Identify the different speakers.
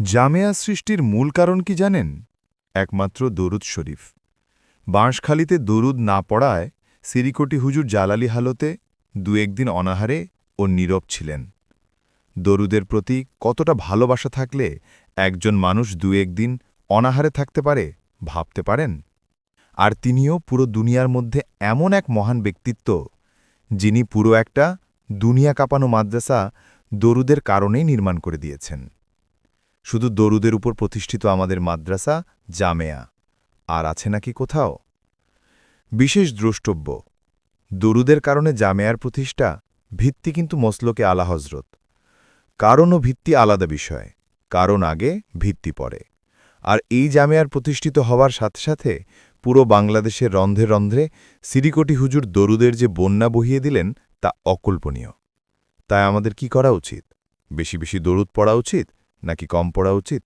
Speaker 1: জামেয়া সৃষ্টির মূল কারণ কি জানেন? একমাত্র দরুদ শরীফ। বাঁশখালীতে দরুদ না পড়ায় সিরিকটি হুজুর জালালি হালতে একদিন অনাহারে ও নীরব ছিলেন। দরুদের প্রতি কতটা ভালোবাসা থাকলে একজন মানুষ একদিন অনাহারে থাকতে পারে, ভাবতে পারেন? আর তিনিও পুরো দুনিয়ার মধ্যে এমন এক মহান ব্যক্তিত্ব, যিনি পুরো একটা দুনিয়া কাঁপানো মাদ্রাসা দরুদের কারণেই নির্মাণ করে দিয়েছেন। শুধু দরুদের উপর প্রতিষ্ঠিত আমাদের মাদ্রাসা জামেয়া আর আছে নাকি কোথাও? বিশেষ দ্রষ্টব্য, দরুদের কারণে জামেয়ার প্রতিষ্ঠা, ভিত্তি কিন্তু মসলকে আলা হজরত। কারণ ও ভিত্তি আলাদা বিষয়, কারণ আগে, ভিত্তি পরে। আর এই জামেয়ার প্রতিষ্ঠিত হওয়ার সাথে সাথে পুরো বাংলাদেশের রন্ধ্রে রন্ধ্রে সিরিকটি হুজুর দরুদের যে বন্যা বহিয়ে দিলেন, তা অকল্পনীয়। তাই আমাদের কি করা উচিত? বেশি বেশি দরুদ পড়া উচিত নাকি কম পড়া উচিত?